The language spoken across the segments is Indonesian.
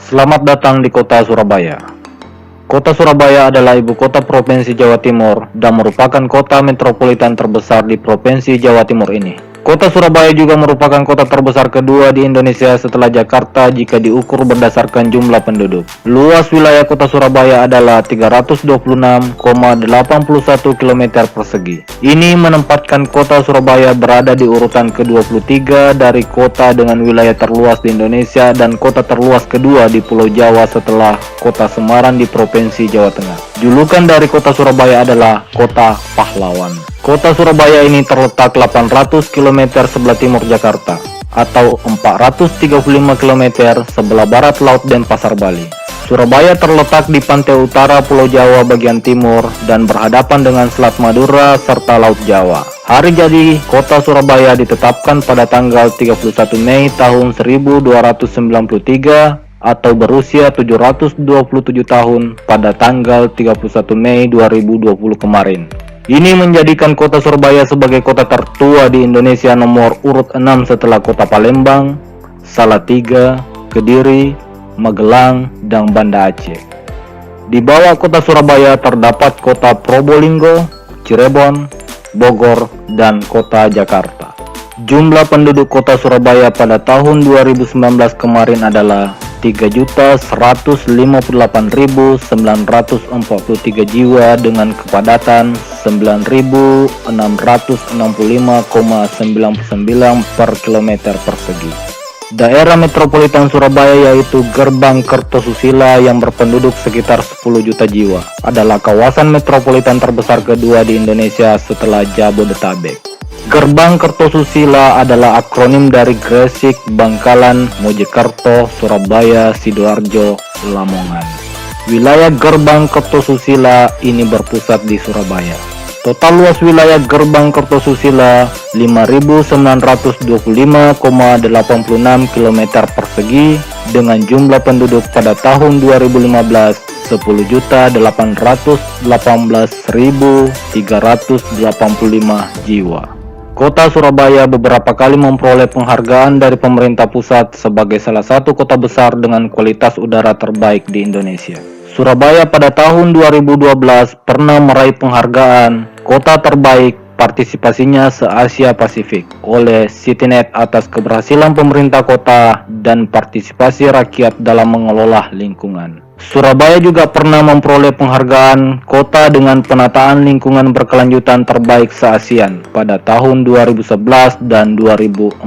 Selamat datang di kota Surabaya. Kota Surabaya adalah ibu kota Provinsi Jawa Timur dan merupakan kota metropolitan terbesar di Provinsi Jawa Timur ini. Kota Surabaya juga merupakan kota terbesar kedua di Indonesia setelah Jakarta jika diukur berdasarkan jumlah penduduk. Luas wilayah kota Surabaya adalah 326,81 km persegi. Ini menempatkan kota Surabaya berada di urutan ke-23 dari kota dengan wilayah terluas di Indonesia dan kota terluas kedua di Pulau Jawa setelah kota Semarang di Provinsi Jawa Tengah. Julukan dari kota Surabaya adalah Kota Pahlawan. Kota Surabaya ini terletak 800 km sebelah timur Jakarta atau 435 km sebelah barat Laut Denpasar, Bali. Surabaya terletak di pantai utara Pulau Jawa bagian timur dan berhadapan dengan Selat Madura serta Laut Jawa. Hari jadi kota Surabaya ditetapkan pada tanggal 31 Mei tahun 1293 atau berusia 727 tahun pada tanggal 31 Mei 2020 kemarin. Ini menjadikan kota Surabaya sebagai kota tertua di Indonesia nomor urut 6 setelah kota Palembang, Salatiga, Kediri, Magelang, dan Banda Aceh. Di bawah kota Surabaya terdapat kota Probolinggo, Cirebon, Bogor, dan kota Jakarta. Jumlah penduduk kota Surabaya pada tahun 2019 kemarin adalah 3.158.943 jiwa dengan kepadatan 9.665,99 per kilometer persegi. Daerah metropolitan Surabaya yaitu Gerbang Kertosusila yang berpenduduk sekitar 10 juta jiwa adalah kawasan metropolitan terbesar kedua di Indonesia setelah Jabodetabek. Gerbang Kertosusila adalah akronim dari Gresik, Bangkalan, Mojokerto, Surabaya, Sidoarjo, Lamongan. Wilayah Gerbang Kertosusila ini berpusat di Surabaya. Total luas wilayah Gerbang Kertosusila 5.925,86 km persegi dengan jumlah penduduk pada tahun 2015 10.818.385 jiwa. Kota Surabaya beberapa kali memperoleh penghargaan dari pemerintah pusat sebagai salah satu kota besar dengan kualitas udara terbaik di Indonesia. Surabaya pada tahun 2012 pernah meraih penghargaan kota terbaik partisipasinya se-Asia Pasifik oleh CityNet atas keberhasilan pemerintah kota dan partisipasi rakyat dalam mengelola lingkungan. Surabaya juga pernah memperoleh penghargaan kota dengan penataan lingkungan berkelanjutan terbaik se-ASEAN pada tahun 2011 dan 2014.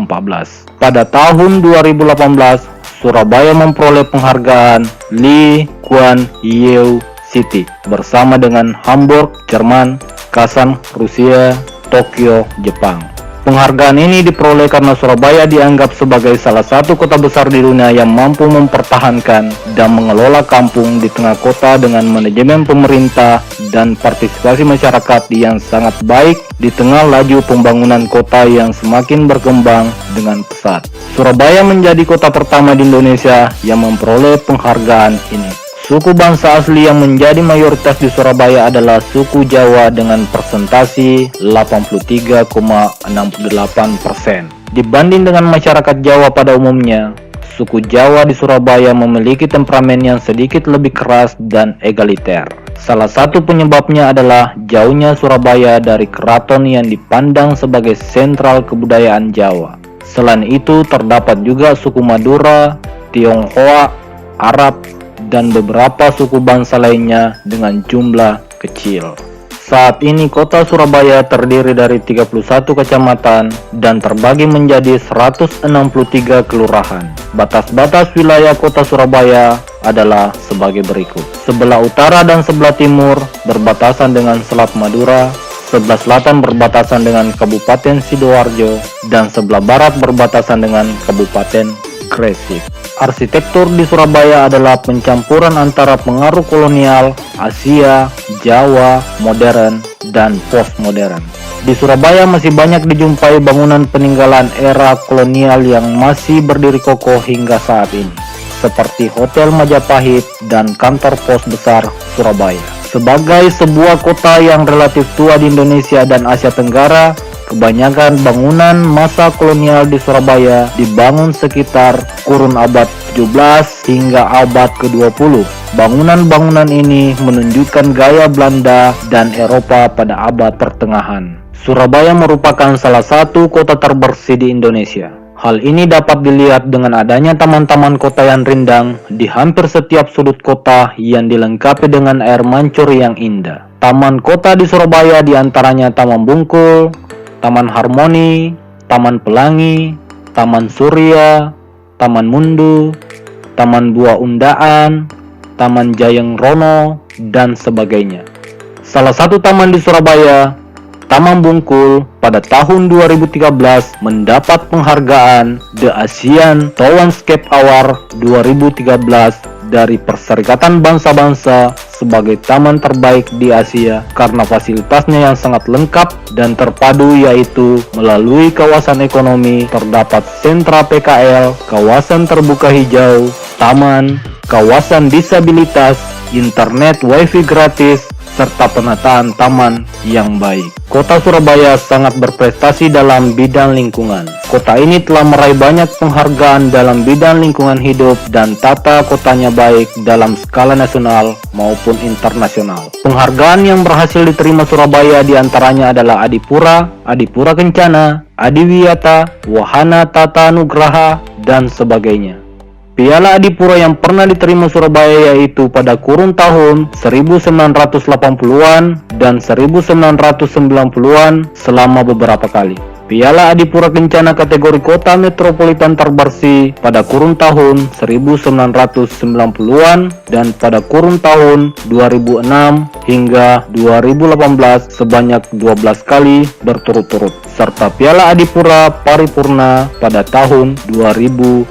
Pada tahun 2018, Surabaya memperoleh penghargaan Lee Kuan Yew City bersama dengan Hamburg, Jerman, Kazan, Rusia, Tokyo, Jepang. Penghargaan ini diperoleh karena Surabaya dianggap sebagai salah satu kota besar di dunia yang mampu mempertahankan dan mengelola kampung di tengah kota dengan manajemen pemerintah dan partisipasi masyarakat yang sangat baik di tengah laju pembangunan kota yang semakin berkembang dengan pesat. Surabaya menjadi kota pertama di Indonesia yang memperoleh penghargaan ini. Suku bangsa asli yang menjadi mayoritas di Surabaya adalah suku Jawa dengan persentasi 83,68%. Dibanding dengan masyarakat Jawa pada umumnya, suku Jawa di Surabaya memiliki temperamen yang sedikit lebih keras dan egaliter. Salah satu penyebabnya adalah jauhnya Surabaya dari keraton yang dipandang sebagai sentral kebudayaan Jawa. Selain itu, terdapat juga suku Madura, Tionghoa, Arab, dan beberapa suku bangsa lainnya dengan jumlah kecil. Saat ini kota Surabaya terdiri dari 31 kecamatan dan terbagi menjadi 163 kelurahan. Batas-batas wilayah kota Surabaya adalah sebagai berikut. Sebelah utara dan sebelah timur berbatasan dengan Selat Madura, sebelah selatan berbatasan dengan Kabupaten Sidoarjo, dan sebelah barat berbatasan dengan Kabupaten Gresik. Arsitektur di Surabaya adalah pencampuran antara pengaruh kolonial, Asia, Jawa, modern, dan postmodern. Di Surabaya masih banyak dijumpai bangunan peninggalan era kolonial yang masih berdiri kokoh hingga saat ini, seperti Hotel Majapahit dan kantor pos besar Surabaya. Sebagai sebuah kota yang relatif tua di Indonesia dan Asia Tenggara, Kebanyakan bangunan masa kolonial di Surabaya dibangun sekitar kurun abad 17 hingga abad ke-20. Bangunan-bangunan ini menunjukkan gaya Belanda dan Eropa pada abad pertengahan. Surabaya merupakan salah satu kota terbersih di Indonesia. Hal ini dapat dilihat dengan adanya taman-taman kota yang rindang di hampir setiap sudut kota yang dilengkapi dengan air mancur yang indah. Taman kota di Surabaya diantaranya Taman Bungkul, Taman Harmoni, Taman Pelangi, Taman Surya, Taman Mundu, Taman Buah Undaan, Taman Jayeng Rono, dan sebagainya. Salah satu taman di Surabaya, Taman Bungkul, pada tahun 2013 mendapat penghargaan The Asian Townscape Award 2013 dari Perserikatan Bangsa-Bangsa sebagai taman terbaik di Asia karena fasilitasnya yang sangat lengkap dan terpadu, yaitu melalui kawasan ekonomi terdapat sentra PKL, kawasan terbuka hijau, taman, kawasan disabilitas, internet wifi gratis, serta penataan taman yang baik. Kota Surabaya sangat berprestasi dalam bidang lingkungan. Kota ini telah meraih banyak penghargaan dalam bidang lingkungan hidup dan tata kotanya baik dalam skala nasional maupun internasional. Penghargaan yang berhasil diterima Surabaya diantaranya adalah Adipura, Adipura Kencana, Adiwiyata, Wahana Tata Nugraha, dan sebagainya. Piala Adipura yang pernah diterima Surabaya yaitu pada kurun tahun 1980-an dan 1990-an selama beberapa kali. Piala Adipura Kencana kategori kota metropolitan terbersih pada kurun tahun 1990-an dan pada kurun tahun 2006 hingga 2018 sebanyak 12 kali berturut-turut, serta Piala Adipura Paripurna pada tahun 2016.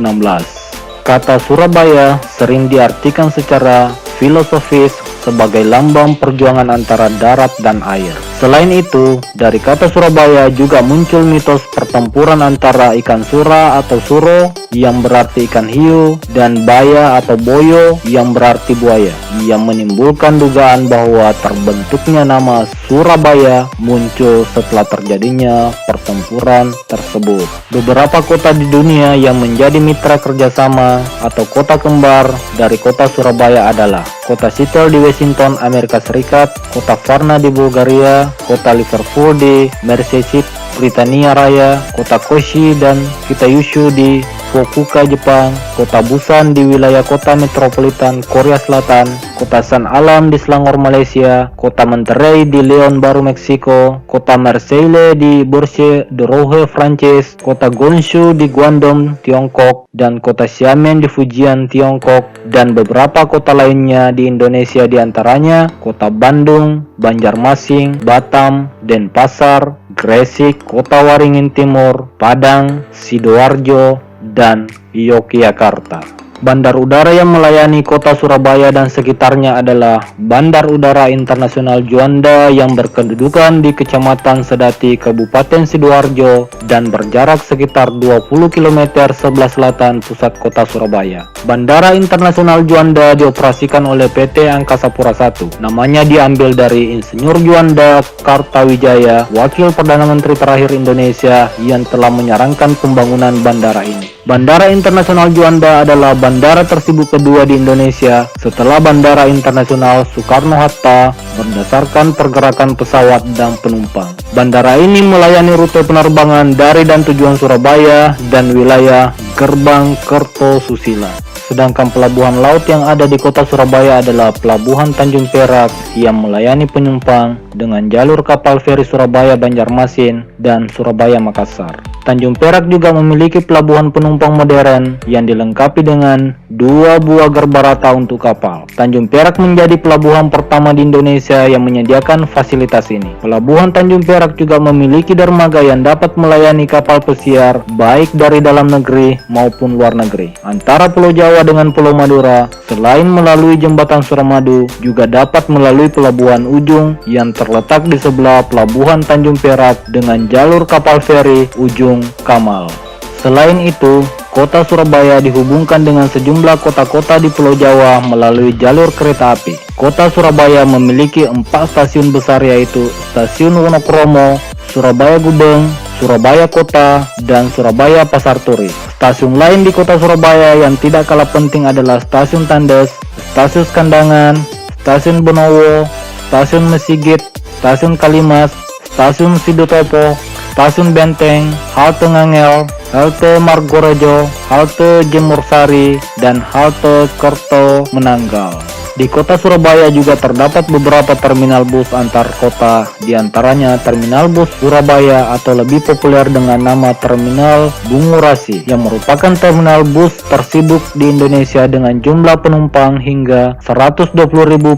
Kata Surabaya sering diartikan secara filosofis sebagai lambang perjuangan antara darat dan air. Selain itu, dari kata Surabaya juga muncul mitos pertempuran antara ikan sura atau suro yang berarti ikan hiu dan baya atau boyo yang berarti buaya, yang menimbulkan dugaan bahwa terbentuknya nama Surabaya muncul setelah terjadinya pertempuran tersebut. Beberapa kota di dunia yang menjadi mitra kerjasama atau kota kembar dari kota Surabaya adalah kota Seattle di Washington, Amerika Serikat, kota Varna di Bulgaria, kota Liverpool di Merseyside, Britania Raya, kota Koshi dan Kitayushu di Fukuoka, Jepang, kota Busan di wilayah kota metropolitan Korea Selatan, kota San Alam di Selangor, Malaysia, kota Monterrey di Leon Baru, Meksiko, kota Marseille di Bourges de Rohe, Prancis, kota Guangzhou di Guangdong, Tiongkok, dan kota Xiamen di Fujian, Tiongkok, dan beberapa kota lainnya di Indonesia diantaranya kota Bandung, Banjarmasin, Batam, Denpasar, Gresik, kota Waringin Timur, Padang, Sidoarjo, dan Yogyakarta. Bandar udara yang melayani kota Surabaya dan sekitarnya adalah Bandar Udara Internasional Juanda yang berkedudukan di Kecamatan Sedati, Kabupaten Sidoarjo dan berjarak sekitar 20 km sebelah selatan pusat kota Surabaya. Bandara Internasional Juanda dioperasikan oleh PT Angkasa Pura I. Namanya diambil dari Insinyur Juanda Kartawijaya, Wakil Perdana Menteri terakhir Indonesia yang telah menyarankan pembangunan bandara ini. Bandara Internasional Juanda adalah bandara tersibuk kedua di Indonesia setelah Bandara Internasional Soekarno-Hatta berdasarkan pergerakan pesawat dan penumpang. Bandara ini melayani rute penerbangan dari dan tujuan Surabaya dan wilayah Gerbang Kertosusila. Sedangkan pelabuhan laut yang ada di kota Surabaya adalah Pelabuhan Tanjung Perak yang melayani penumpang dengan jalur kapal feri Surabaya Banjarmasin dan Surabaya Makassar. Tanjung Perak juga memiliki pelabuhan penumpang modern yang dilengkapi dengan 2 buah gerbarata untuk kapal. Tanjung Perak menjadi pelabuhan pertama di Indonesia yang menyediakan fasilitas ini. Pelabuhan Tanjung Perak juga memiliki dermaga yang dapat melayani kapal pesiar baik dari dalam negeri maupun luar negeri. Antara Pulau Jawa dengan Pulau Madura, selain melalui jembatan Suramadu, juga dapat melalui pelabuhan Ujung yang terletak di sebelah pelabuhan Tanjung Perak dengan jalur kapal feri Ujung Kamal. Selain itu, kota Surabaya dihubungkan dengan sejumlah kota-kota di Pulau Jawa melalui jalur kereta api. Kota Surabaya memiliki 4 stasiun besar yaitu Stasiun Wonokromo, Surabaya Gubeng, Surabaya Kota, dan Surabaya Pasar Turi. Stasiun lain di kota Surabaya yang tidak kalah penting adalah Stasiun Tandes, Stasiun Kandangan, Stasiun Benowo, Stasiun Mesigit, Stasiun Kalimas, Stasiun Sidotopo, Stasiun Benteng, Halte Ngangel, Halte Margorejo, Halte Jemursari, dan Halte Kerto Menanggal. Di kota Surabaya juga terdapat beberapa terminal bus antar kota, diantaranya Terminal Bus Surabaya atau lebih populer dengan nama Terminal Bungurasi, yang merupakan terminal bus tersibuk di Indonesia dengan jumlah penumpang hingga 120.000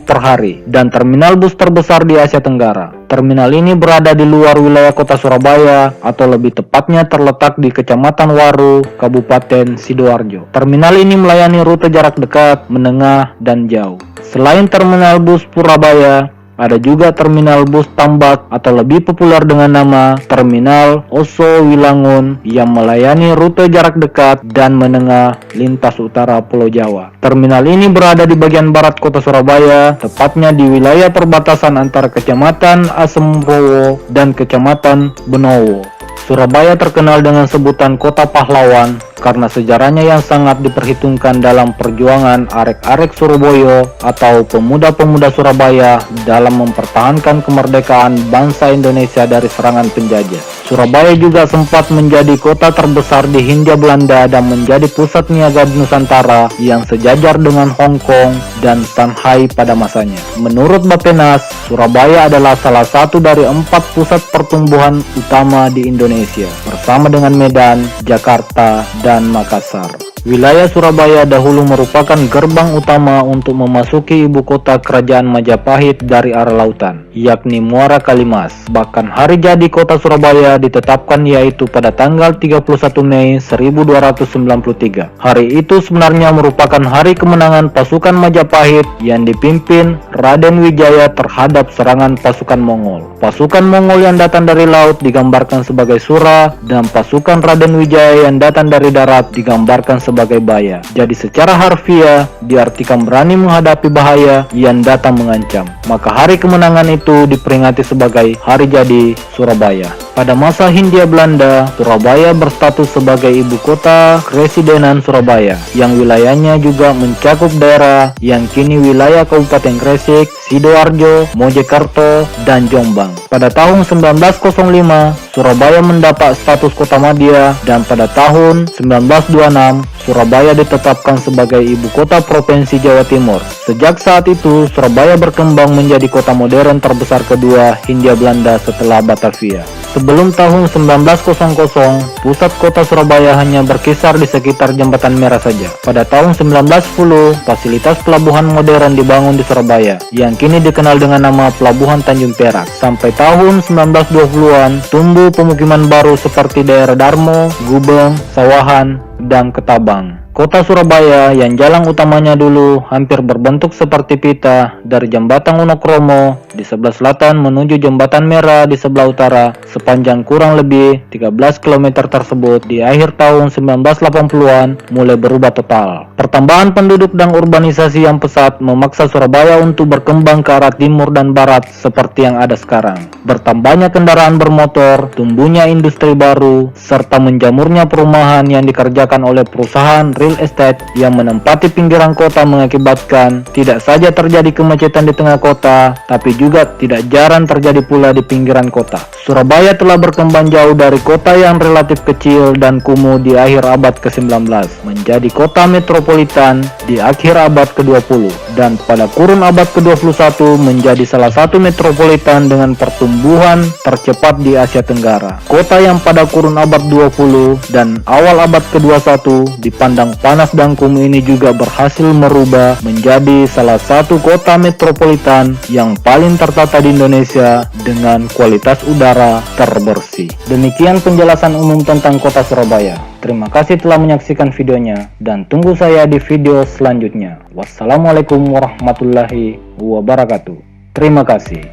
per hari, dan terminal bus terbesar di Asia Tenggara. Terminal ini berada di luar wilayah kota Surabaya, atau lebih tepatnya terletak di Kecamatan Waru, Kabupaten Sidoarjo. Terminal ini melayani rute jarak dekat, menengah, dan jauh. Selain terminal bus Surabaya, ada juga terminal bus Tambak atau lebih populer dengan nama Terminal Oso Wilangun yang melayani rute jarak dekat dan menengah lintas utara Pulau Jawa. Terminal ini berada di bagian barat kota Surabaya, tepatnya di wilayah perbatasan antara Kecamatan Asemrowo dan Kecamatan Benowo. Surabaya terkenal dengan sebutan Kota Pahlawan karena sejarahnya yang sangat diperhitungkan dalam perjuangan arek-arek Surabaya atau pemuda-pemuda Surabaya dalam mempertahankan kemerdekaan bangsa Indonesia dari serangan penjajah. Surabaya juga sempat menjadi kota terbesar di Hindia Belanda dan menjadi pusat niaga Nusantara yang sejajar dengan Hong Kong dan Shanghai pada masanya. Menurut Bappenas, Surabaya adalah salah satu dari 4 pusat pertumbuhan utama di Indonesia, bersama dengan Medan, Jakarta, dan Makassar. Wilayah Surabaya dahulu merupakan gerbang utama untuk memasuki ibu kota kerajaan Majapahit dari arah lautan, yakni Muara Kalimas. Bahkan hari jadi kota Surabaya ditetapkan yaitu pada tanggal 31 Mei 1293. Hari itu sebenarnya merupakan hari kemenangan pasukan Majapahit yang dipimpin Raden Wijaya terhadap serangan pasukan Mongol. Pasukan Mongol yang datang dari laut digambarkan sebagai Sura, dan pasukan Raden Wijaya yang datang dari darat digambarkan sebagai Baya. Jadi secara harfiah diartikan berani menghadapi bahaya yang datang mengancam. Maka hari kemenangan itu diperingati sebagai hari jadi Surabaya. Pada masa Hindia Belanda, Surabaya berstatus sebagai ibu kota Kresidenan Surabaya, yang wilayahnya juga mencakup daerah yang kini wilayah Kabupaten Gresik, Sidoarjo, Mojokerto, dan Jombang. Pada tahun 1905, Surabaya mendapat status kota madya, dan pada tahun 1926, Surabaya ditetapkan sebagai ibu kota Provinsi Jawa Timur. Sejak saat itu, Surabaya berkembang menjadi kota modern terbesar kedua Hindia Belanda setelah Batavia. Sebelum tahun 1900, pusat kota Surabaya hanya berkisar di sekitar Jembatan Merah saja. Pada tahun 1910, fasilitas pelabuhan modern dibangun di Surabaya, yang kini dikenal dengan nama Pelabuhan Tanjung Perak. Sampai tahun 1920-an, tumbuh pemukiman baru seperti daerah Darmo, Gubeng, Sawahan, dan Ketabang. Kota Surabaya yang jalan utamanya dulu hampir berbentuk seperti pita dari Jembatan Wonokromo di sebelah selatan menuju Jembatan Merah di sebelah utara sepanjang kurang lebih 13 km tersebut di akhir tahun 1980-an mulai berubah total. Pertambahan penduduk dan urbanisasi yang pesat memaksa Surabaya untuk berkembang ke arah timur dan barat seperti yang ada sekarang. Bertambahnya kendaraan bermotor, tumbuhnya industri baru, serta menjamurnya perumahan yang dikerjakan oleh perusahaan real estate yang menempati pinggiran kota mengakibatkan tidak saja terjadi kemacetan di tengah kota, tapi juga tidak jarang terjadi pula di pinggiran kota. Surabaya telah berkembang jauh dari kota yang relatif kecil dan kumuh di akhir abad ke-19 menjadi kota metropolitan di akhir abad ke-20, dan pada kurun abad ke-21 menjadi salah satu metropolitan dengan pertumbuhan tercepat di Asia Tenggara. Kota yang pada kurun abad 20 dan awal abad ke-21 dipandang panas dan kumuh ini juga berhasil merubah menjadi salah satu kota metropolitan yang paling tertata di Indonesia dengan kualitas udara terbersih. Demikian penjelasan umum tentang kota Surabaya. Terima kasih telah menyaksikan videonya dan tunggu saya di video selanjutnya. Wassalamualaikum warahmatullahi wabarakatuh. Terima kasih.